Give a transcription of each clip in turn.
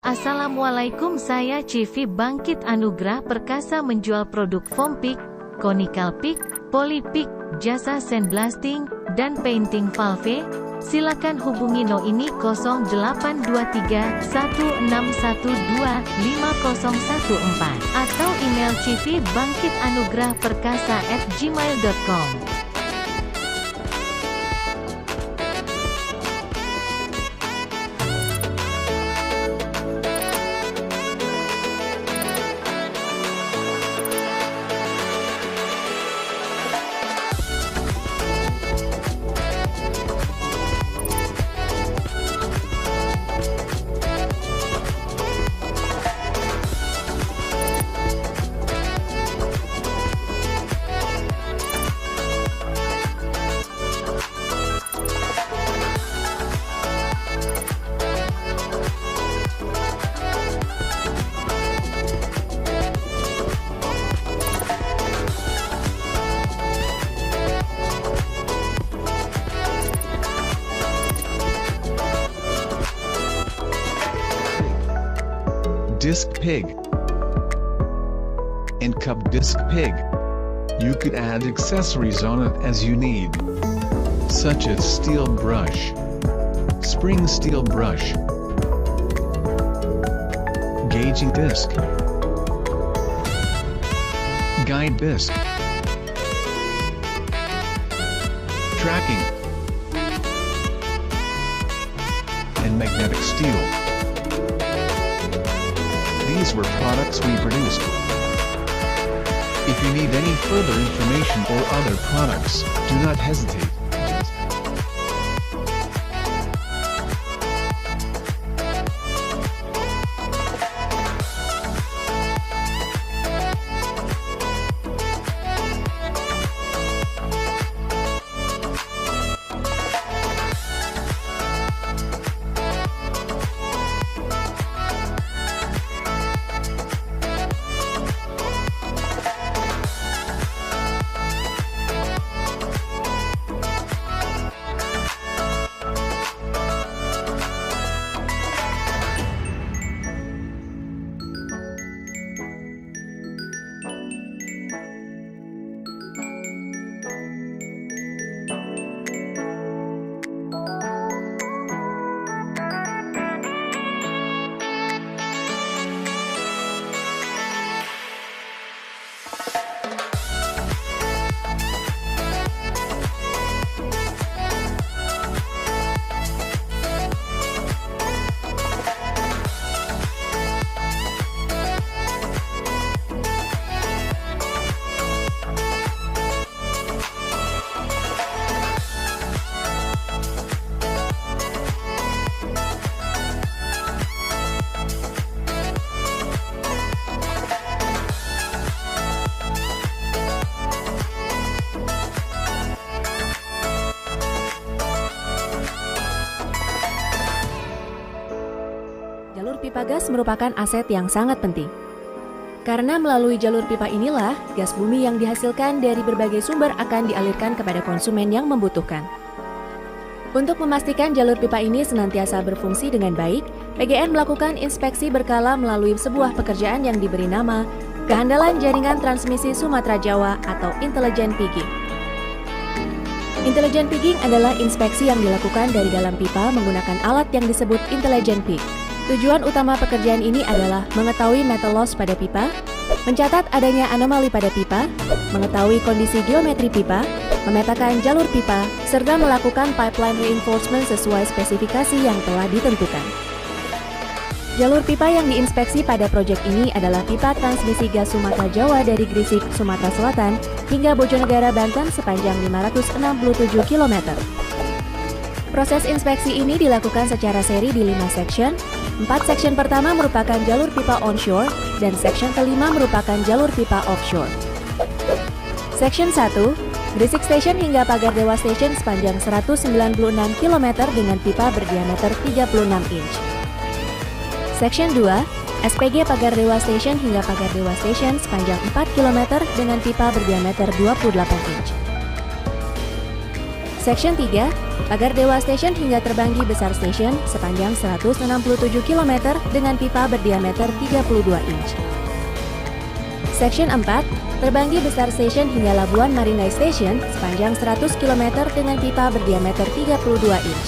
Assalamualaikum, saya Civi Bangkit Anugrah Perkasa menjual produk foam pick, conical pick, poly pick, jasa sandblasting, dan painting valve. Silakan hubungi No ini 0823 1612 5014 atau email civibangkitanugrahperkasa@gmail.com. Disc pig and cup disc pig. You could add accessories on it as you need, such as steel brush, spring steel brush, gauging disc, guide disc, tracking, and magnetic steel. These were products we produced. If you need any further information or other products, do not hesitate. Jalur pipa gas merupakan aset yang sangat penting. Karena melalui jalur pipa inilah, gas bumi yang dihasilkan dari berbagai sumber akan dialirkan kepada konsumen yang membutuhkan. Untuk memastikan jalur pipa ini senantiasa berfungsi dengan baik, PGN melakukan inspeksi berkala melalui sebuah pekerjaan yang diberi nama Kehandalan Jaringan Transmisi Sumatera Jawa atau Intelligent Pigging. Intelligent Pigging adalah inspeksi yang dilakukan dari dalam pipa menggunakan alat yang disebut Intelligent Pig. Tujuan utama pekerjaan ini adalah mengetahui metal loss pada pipa, mencatat adanya anomali pada pipa, mengetahui kondisi geometri pipa, memetakan jalur pipa, serta melakukan pipeline reinforcement sesuai spesifikasi yang telah ditentukan. Jalur pipa yang diinspeksi pada proyek ini adalah pipa transmisi gas Sumatera Jawa dari Gresik, Sumatera Selatan, hingga Bojonegara, Banten sepanjang 567 km. Proses inspeksi ini dilakukan secara seri di 5 section. 4 section pertama merupakan jalur pipa onshore dan section kelima merupakan jalur pipa offshore. Section 1, Gresik Station hingga Pagar Dewa Station sepanjang 196 km dengan pipa berdiameter 36 inch. Section 2, SPG Pagar Dewa Station hingga Pagar Dewa Station sepanjang 4 km dengan pipa berdiameter 28 inch. Section 3, pagar Dewa Station hingga Terbanggi Besar Station sepanjang 167 km dengan pipa berdiameter 32 inch. Section 4, Terbanggi Besar Station hingga Labuan Maringgai Station sepanjang 100 km dengan pipa berdiameter 32 inch.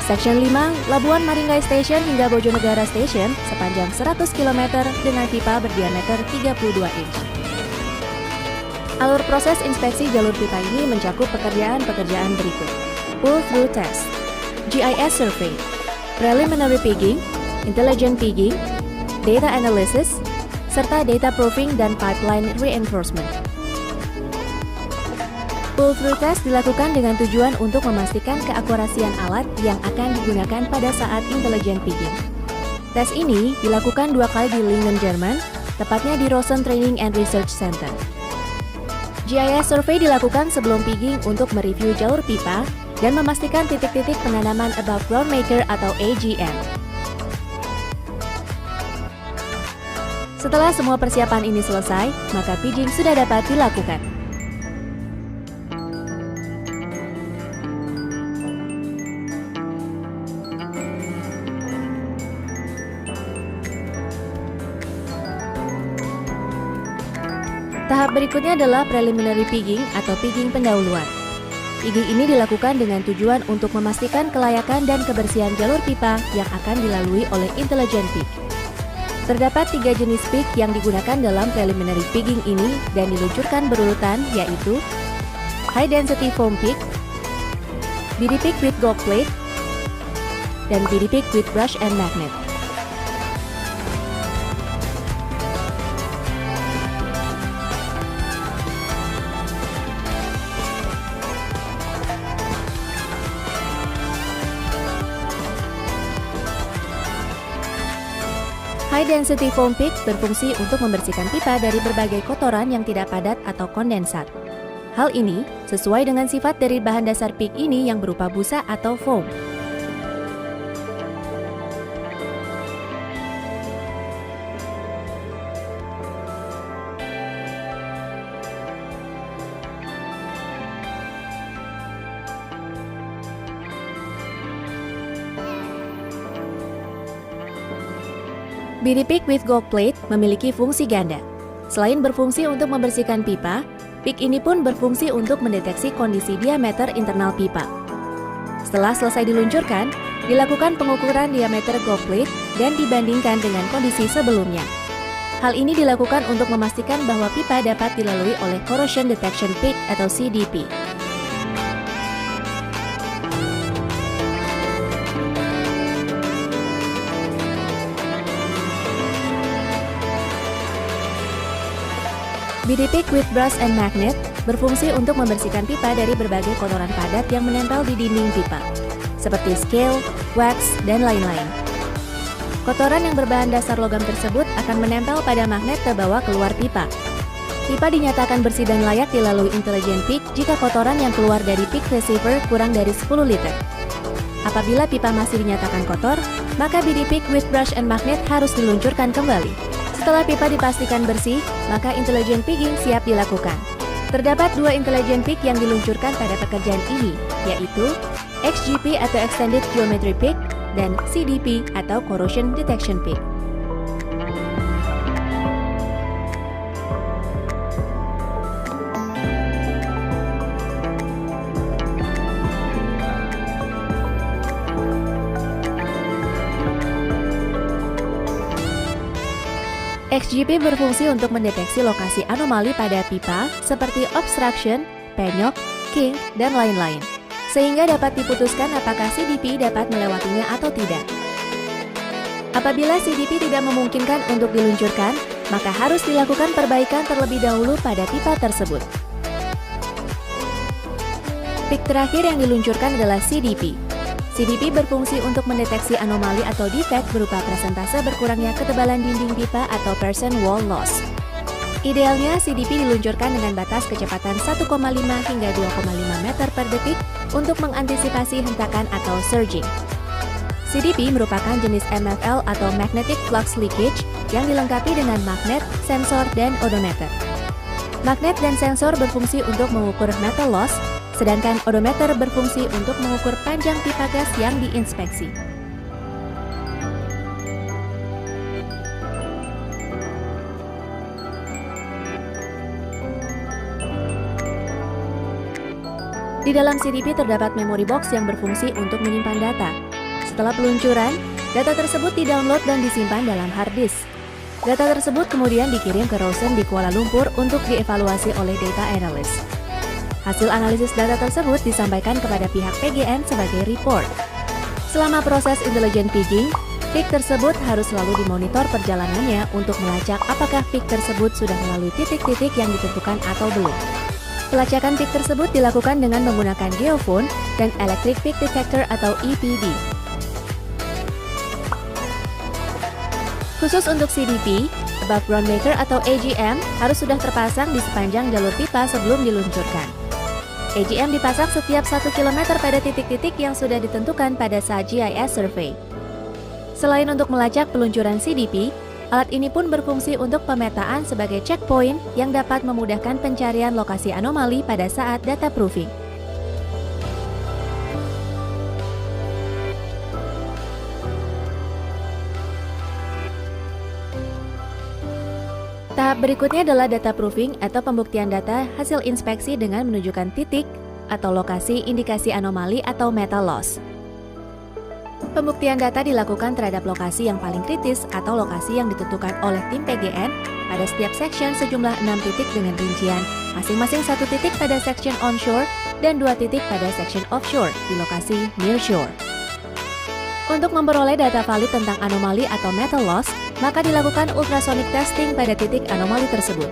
Section 5, Labuan Maringgai Station hingga Bojonegara Station sepanjang 100 km dengan pipa berdiameter 32 inch. Alur proses inspeksi jalur pipa ini mencakup pekerjaan-pekerjaan berikut: pull-through test, GIS survey, preliminary pigging, intelligent pigging, data analysis, serta data proofing dan pipeline reinforcement. Pull-through test dilakukan dengan tujuan untuk memastikan keakurasian alat yang akan digunakan pada saat intelligent pigging. Tes ini dilakukan 2 kali di Lingen, Jerman, tepatnya di Rosen Training and Research Center. GIS survey dilakukan sebelum pigging untuk mereview jalur pipa dan memastikan titik-titik penanaman above ground maker atau AGM. Setelah semua persiapan ini selesai, maka pigging sudah dapat dilakukan. Tahap berikutnya adalah preliminary pigging atau pigging pendahuluan. Pigging ini dilakukan dengan tujuan untuk memastikan kelayakan dan kebersihan jalur pipa yang akan dilalui oleh intelligent pig. Terdapat 3 jenis pig yang digunakan dalam preliminary pigging ini dan diluncurkan berurutan, yaitu high density foam pig, BD pig with gold plate, dan BD pig with brush and magnet. High density foam pig berfungsi untuk membersihkan pipa dari berbagai kotoran yang tidak padat atau kondensat. Hal ini sesuai dengan sifat dari bahan dasar pig ini yang berupa busa atau foam. BD pig with gold plate memiliki fungsi ganda. Selain berfungsi untuk membersihkan pipa, pig ini pun berfungsi untuk mendeteksi kondisi diameter internal pipa. Setelah selesai diluncurkan, dilakukan pengukuran diameter gold plate dan dibandingkan dengan kondisi sebelumnya. Hal ini dilakukan untuk memastikan bahwa pipa dapat dilalui oleh corrosion detection pig atau CDP. BD pig with brush and magnet berfungsi untuk membersihkan pipa dari berbagai kotoran padat yang menempel di dinding pipa, seperti scale, wax, dan lain-lain. Kotoran yang berbahan dasar logam tersebut akan menempel pada magnet terbawa keluar pipa. Pipa dinyatakan bersih dan layak dilalui intelligent pig jika kotoran yang keluar dari pig receiver kurang dari 10 liter. Apabila pipa masih dinyatakan kotor, maka BD pig with brush and magnet harus diluncurkan kembali. Setelah pipa dipastikan bersih, maka intelligent pigging siap dilakukan. Terdapat 2 intelligent pig yang diluncurkan pada pekerjaan ini, yaitu XGP atau Extended Geometry Pig dan CDP atau Corrosion Detection Pig. XGP berfungsi untuk mendeteksi lokasi anomali pada pipa seperti obstruction, penyok, kink, dan lain-lain, sehingga dapat diputuskan apakah CDP dapat melewatinya atau tidak. Apabila CDP tidak memungkinkan untuk diluncurkan, maka harus dilakukan perbaikan terlebih dahulu pada pipa tersebut. Pig terakhir yang diluncurkan adalah CDP. CDP berfungsi untuk mendeteksi anomali atau defect berupa persentase berkurangnya ketebalan dinding pipa atau percent wall loss. Idealnya, CDP diluncurkan dengan batas kecepatan 1,5 hingga 2,5 meter per detik untuk mengantisipasi hentakan atau surging. CDP merupakan jenis MFL atau Magnetic Flux Leakage yang dilengkapi dengan magnet, sensor, dan odometer. Magnet dan sensor berfungsi untuk mengukur metal loss, sedangkan odometer berfungsi untuk mengukur panjang pipa gas yang diinspeksi. Di dalam CDP terdapat memory box yang berfungsi untuk menyimpan data. Setelah peluncuran, data tersebut di-download dan disimpan dalam hard disk. Data tersebut kemudian dikirim ke Rosen di Kuala Lumpur untuk dievaluasi oleh data analyst. Hasil analisis data tersebut disampaikan kepada pihak PGN sebagai report. Selama proses intelligent pigging, pig tersebut harus selalu dimonitor perjalanannya untuk melacak apakah pig tersebut sudah melalui titik-titik yang ditentukan atau belum. Pelacakan pig tersebut dilakukan dengan menggunakan geophone dan electric pig detector atau EPD. Khusus untuk CDP, above ground meter atau AGM harus sudah terpasang di sepanjang jalur pipa sebelum diluncurkan. AGM dipasang setiap 1 km pada titik-titik yang sudah ditentukan pada saat GIS survey. Selain untuk melacak peluncuran CDP, alat ini pun berfungsi untuk pemetaan sebagai checkpoint yang dapat memudahkan pencarian lokasi anomali pada saat data proofing. Tahap berikutnya adalah data proofing atau pembuktian data hasil inspeksi dengan menunjukkan titik atau lokasi indikasi anomali atau metal loss. Pembuktian data dilakukan terhadap lokasi yang paling kritis atau lokasi yang ditentukan oleh tim PGN pada setiap section sejumlah 6 titik dengan rincian, masing-masing 1 titik pada section onshore dan 2 titik pada section offshore di lokasi nearshore. Untuk memperoleh data valid tentang anomali atau metal loss, maka dilakukan ultrasonic testing pada titik anomali tersebut.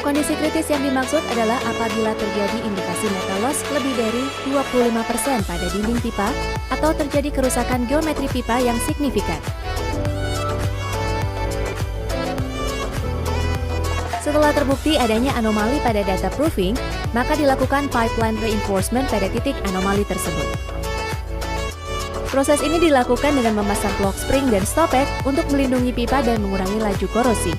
Kondisi kritis yang dimaksud adalah apabila terjadi indikasi metal loss lebih dari 25% pada dinding pipa atau terjadi kerusakan geometri pipa yang signifikan. Setelah terbukti adanya anomali pada data proofing, maka dilakukan pipeline reinforcement pada titik anomali tersebut. Proses ini dilakukan dengan memasang block spring dan stopek untuk melindungi pipa dan mengurangi laju korosi.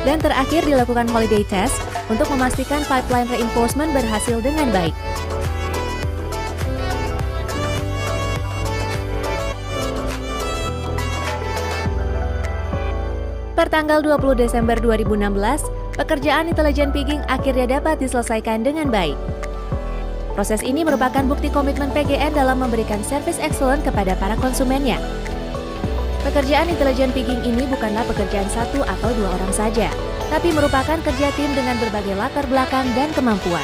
Dan terakhir dilakukan holiday test untuk memastikan pipeline reinforcement berhasil dengan baik. Pertanggal 20 Desember 2016, pekerjaan intelligent pigging akhirnya dapat diselesaikan dengan baik. Proses ini merupakan bukti komitmen PGN dalam memberikan service excellent kepada para konsumennya. Pekerjaan intelligent pigging ini bukanlah pekerjaan 1 atau 2 orang saja, tapi merupakan kerja tim dengan berbagai latar belakang dan kemampuan.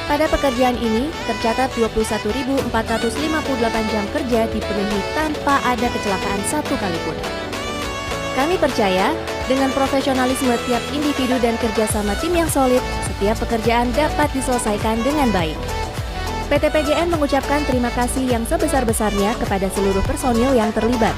Pada pekerjaan ini, tercatat 21.458 jam kerja dipenuhi tanpa ada kecelakaan satu kalipun. Kami percaya, dengan profesionalisme tiap individu dan kerjasama tim yang solid, setiap pekerjaan dapat diselesaikan dengan baik. PT PGN mengucapkan terima kasih yang sebesar-besarnya kepada seluruh personil yang terlibat.